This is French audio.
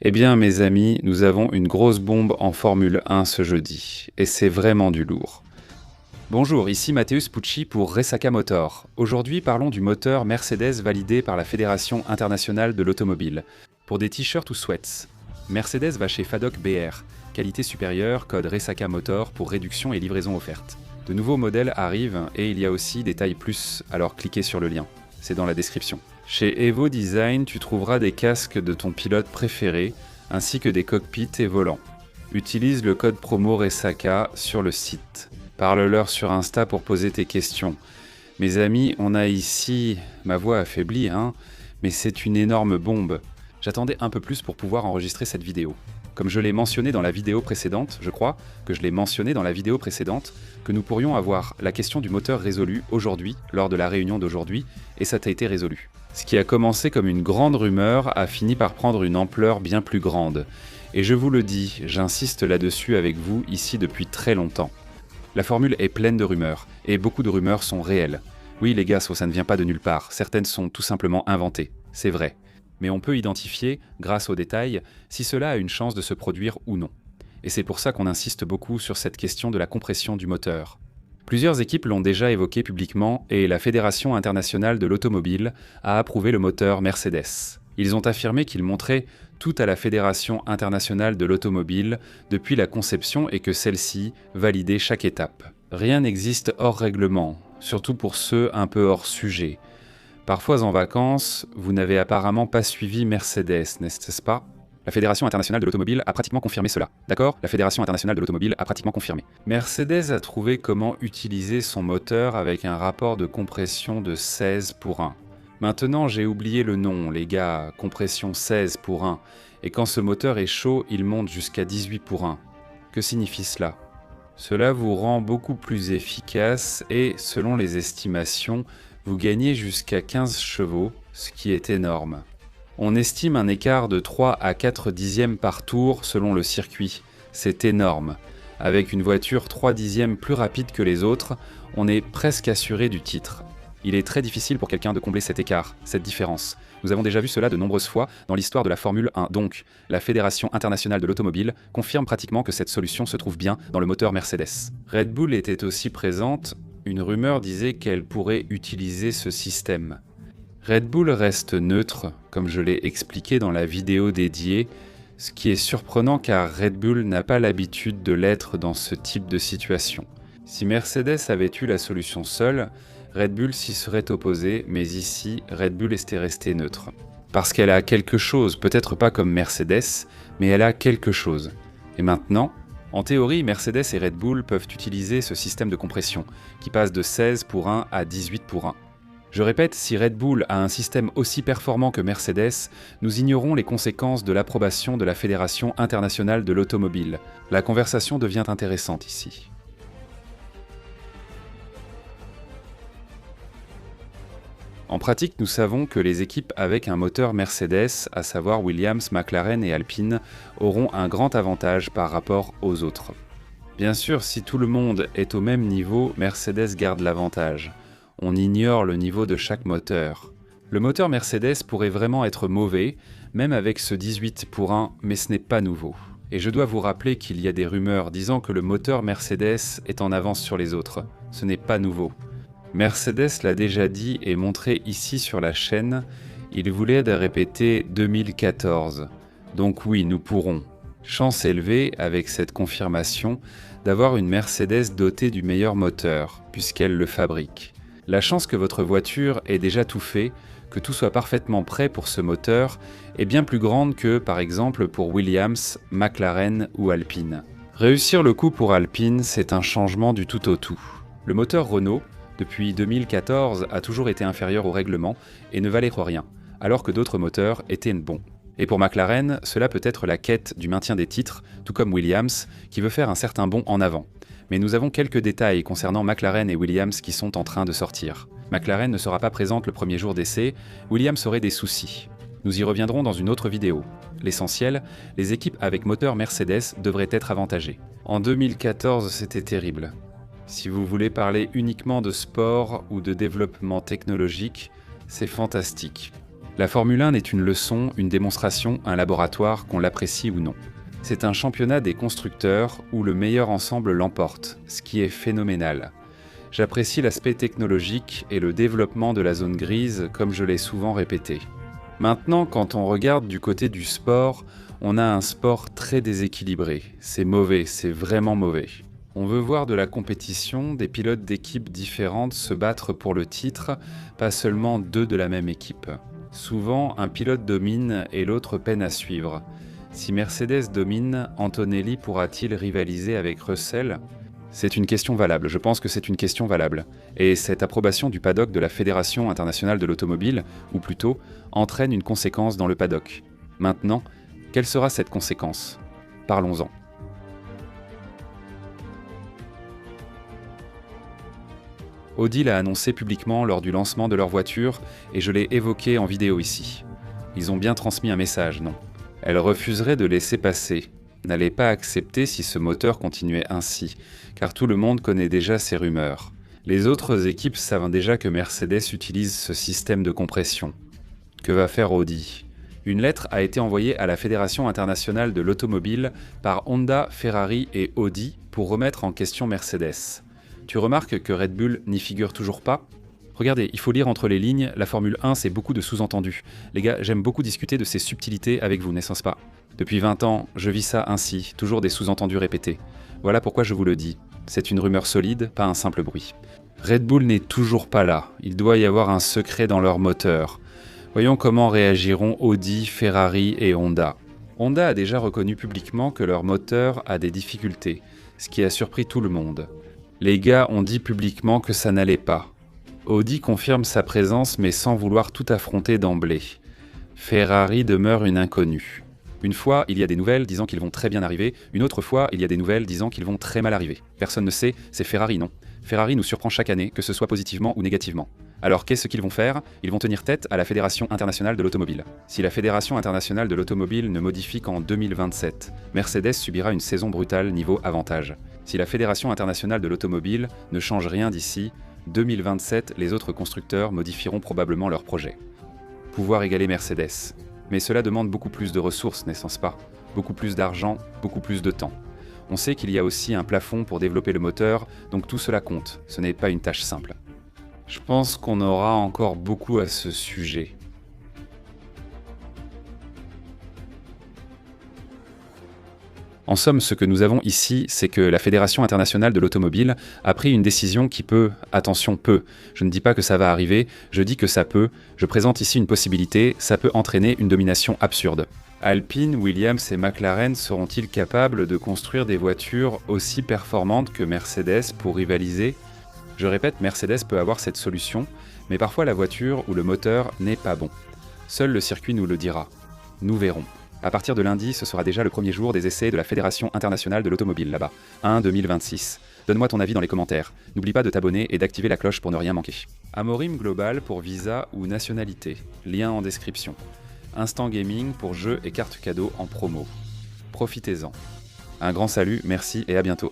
Eh bien, mes amis, nous avons une grosse bombe en Formule 1 ce jeudi, et c'est vraiment du lourd. Bonjour, ici Mateusz Pucci pour Resaca Motor. Aujourd'hui, parlons du moteur Mercedes validé par la Fédération internationale de l'automobile. Pour des t-shirts ou sweats, Mercedes va chez Fadoc BR, qualité supérieure, code Resaca Motor pour réduction et livraison offerte. De nouveaux modèles arrivent et il y a aussi des tailles plus, alors cliquez sur le lien, c'est dans la description. Chez Evo Design, tu trouveras des casques de ton pilote préféré, ainsi que des cockpits et volants. Utilise le code promo Resaca sur le site. Parle-leur sur Insta pour poser tes questions. Mes amis, on a ici... Ma voix affaiblie, hein, mais c'est une énorme bombe. J'attendais un peu plus pour pouvoir enregistrer cette vidéo. Comme je l'ai mentionné dans la vidéo précédente, je crois que je l'ai mentionné dans la vidéo précédente, que nous pourrions avoir la question du moteur résolue aujourd'hui, lors de la réunion d'aujourd'hui, et ça a été résolu. Ce qui a commencé comme une grande rumeur a fini par prendre une ampleur bien plus grande. Et je vous le dis, j'insiste là-dessus avec vous ici depuis très longtemps. La formule est pleine de rumeurs, et beaucoup de rumeurs sont réelles. Oui les gars, ça ne vient pas de nulle part, certaines sont tout simplement inventées, c'est vrai. Mais on peut identifier, grâce aux détails, si cela a une chance de se produire ou non. Et c'est pour ça qu'on insiste beaucoup sur cette question de la compression du moteur. Plusieurs équipes l'ont déjà évoqué publiquement et la Fédération internationale de l'automobile a approuvé le moteur Mercedes. Ils ont affirmé qu'ils montraient tout à la Fédération internationale de l'automobile depuis la conception et que celle-ci validait chaque étape. Rien n'existe hors règlement, surtout pour ceux un peu hors sujet. Parfois en vacances, vous n'avez apparemment pas suivi Mercedes, n'est-ce pas ? La Fédération internationale de l'automobile a pratiquement confirmé cela. D'accord ? La Fédération internationale de l'automobile a pratiquement confirmé. Mercedes a trouvé comment utiliser son moteur avec un rapport de compression de 16:1. Maintenant, j'ai oublié le nom, les gars, compression 16:1. Et quand ce moteur est chaud, il monte jusqu'à 18:1. Que signifie cela ? Cela vous rend beaucoup plus efficace et, selon les estimations, vous gagnez jusqu'à 15 chevaux, ce qui est énorme. On estime un écart de 3 à 4 dixièmes par tour selon le circuit. C'est énorme. Avec une voiture 3 dixièmes plus rapide que les autres, on est presque assuré du titre. Il est très difficile pour quelqu'un de combler cet écart, cette différence. Nous avons déjà vu cela de nombreuses fois dans l'histoire de la Formule 1. Donc, la Fédération internationale de l'automobile confirme pratiquement que cette solution se trouve bien dans le moteur Mercedes. Red Bull était aussi présente. Une rumeur disait qu'elle pourrait utiliser ce système. Red Bull reste neutre, comme je l'ai expliqué dans la vidéo dédiée, ce qui est surprenant car Red Bull n'a pas l'habitude de l'être dans ce type de situation. Si Mercedes avait eu la solution seule, Red Bull s'y serait opposé, mais ici, Red Bull était resté neutre. Parce qu'elle a quelque chose, peut-être pas comme Mercedes, mais elle a quelque chose. Et maintenant, en théorie, Mercedes et Red Bull peuvent utiliser ce système de compression, qui passe de 16:1 à 18:1. Je répète, si Red Bull a un système aussi performant que Mercedes, nous ignorons les conséquences de l'approbation de la Fédération internationale de l'automobile. La conversation devient intéressante ici. En pratique, nous savons que les équipes avec un moteur Mercedes, à savoir Williams, McLaren et Alpine, auront un grand avantage par rapport aux autres. Bien sûr, si tout le monde est au même niveau, Mercedes garde l'avantage. On ignore le niveau de chaque moteur. Le moteur Mercedes pourrait vraiment être mauvais, même avec ce 18:1, mais ce n'est pas nouveau. Et je dois vous rappeler qu'il y a des rumeurs disant que le moteur Mercedes est en avance sur les autres. Ce n'est pas nouveau. Mercedes l'a déjà dit et montré ici sur la chaîne, il voulait répéter 2014. Donc oui, nous pourrons. Chance élevée, avec cette confirmation, d'avoir une Mercedes dotée du meilleur moteur, puisqu'elle le fabrique. La chance que votre voiture ait déjà tout fait, que tout soit parfaitement prêt pour ce moteur, est bien plus grande que, par exemple, pour Williams, McLaren ou Alpine. Réussir le coup pour Alpine, c'est un changement du tout au tout. Le moteur Renault, depuis 2014, a toujours été inférieur au règlement et ne valait rien, alors que d'autres moteurs étaient bons. Et pour McLaren, cela peut être la quête du maintien des titres, tout comme Williams, qui veut faire un certain bond en avant. Mais nous avons quelques détails concernant McLaren et Williams qui sont en train de sortir. McLaren ne sera pas présente le premier jour d'essai, Williams aurait des soucis. Nous y reviendrons dans une autre vidéo. L'essentiel, les équipes avec moteur Mercedes devraient être avantagées. En 2014, c'était terrible. Si vous voulez parler uniquement de sport ou de développement technologique, c'est fantastique. La Formule 1 n'est une leçon, une démonstration, un laboratoire, qu'on l'apprécie ou non. C'est un championnat des constructeurs où le meilleur ensemble l'emporte, ce qui est phénoménal. J'apprécie l'aspect technologique et le développement de la zone grise, comme je l'ai souvent répété. Maintenant, quand on regarde du côté du sport, on a un sport très déséquilibré. C'est mauvais, c'est vraiment mauvais. On veut voir de la compétition, des pilotes d'équipes différentes se battre pour le titre, pas seulement deux de la même équipe. Souvent, un pilote domine et l'autre peine à suivre. Si Mercedes domine, Antonelli pourra-t-il rivaliser avec Russell ? C'est une question valable, je pense que c'est une question valable. Et cette approbation du paddock de la Fédération internationale de l'automobile, ou plutôt, entraîne une conséquence dans le paddock. Maintenant, quelle sera cette conséquence ? Parlons-en. Audi l'a annoncé publiquement lors du lancement de leur voiture, et je l'ai évoqué en vidéo ici. Ils ont bien transmis un message, non ? Elle refuserait de laisser passer, n'allait pas accepter si ce moteur continuait ainsi, car tout le monde connaît déjà ces rumeurs. Les autres équipes savent déjà que Mercedes utilise ce système de compression. Que va faire Audi ? Une lettre a été envoyée à la Fédération internationale de l'automobile par Honda, Ferrari et Audi pour remettre en question Mercedes. Tu remarques que Red Bull n'y figure toujours pas ? Regardez, il faut lire entre les lignes, la Formule 1 c'est beaucoup de sous-entendus. Les gars, j'aime beaucoup discuter de ces subtilités avec vous, n'est-ce pas ? Depuis 20 ans, je vis ça ainsi, toujours des sous-entendus répétés. Voilà pourquoi je vous le dis. C'est une rumeur solide, pas un simple bruit. Red Bull n'est toujours pas là. Il doit y avoir un secret dans leur moteur. Voyons comment réagiront Audi, Ferrari et Honda. Honda a déjà reconnu publiquement que leur moteur a des difficultés, ce qui a surpris tout le monde. Les gars ont dit publiquement que ça n'allait pas. Audi confirme sa présence mais sans vouloir tout affronter d'emblée. Ferrari demeure une inconnue. Une fois, il y a des nouvelles disant qu'ils vont très bien arriver, une autre fois, il y a des nouvelles disant qu'ils vont très mal arriver. Personne ne sait, c'est Ferrari, non ? Ferrari nous surprend chaque année, que ce soit positivement ou négativement. Alors qu'est-ce qu'ils vont faire ? Ils vont tenir tête à la Fédération internationale de l'automobile. Si la Fédération internationale de l'automobile ne modifie qu'en 2027, Mercedes subira une saison brutale niveau avantage. Si la Fédération internationale de l'automobile ne change rien d'ici 2027, les autres constructeurs modifieront probablement leur projet. Pouvoir égaler Mercedes. Mais cela demande beaucoup plus de ressources, n'est-ce pas ? Beaucoup plus d'argent, beaucoup plus de temps. On sait qu'il y a aussi un plafond pour développer le moteur, donc tout cela compte, ce n'est pas une tâche simple. Je pense qu'on aura encore beaucoup à ce sujet. En somme, ce que nous avons ici, c'est que la Fédération internationale de l'automobile a pris une décision qui peut, attention peut, je ne dis pas que ça va arriver, je dis que ça peut, je présente ici une possibilité, ça peut entraîner une domination absurde. Alpine, Williams et McLaren seront-ils capables de construire des voitures aussi performantes que Mercedes pour rivaliser ? Je répète, Mercedes peut avoir cette solution, mais parfois la voiture ou le moteur n'est pas bon. Seul le circuit nous le dira. Nous verrons. À partir de lundi, ce sera déjà le premier jour des essais de la Fédération internationale de l'automobile là-bas. 1-2026. Donne-moi ton avis dans les commentaires. N'oublie pas de t'abonner et d'activer la cloche pour ne rien manquer. Amorim Global pour visa ou nationalité. Lien en description. Instant Gaming pour jeux et cartes cadeaux en promo. Profitez-en. Un grand salut, merci et à bientôt.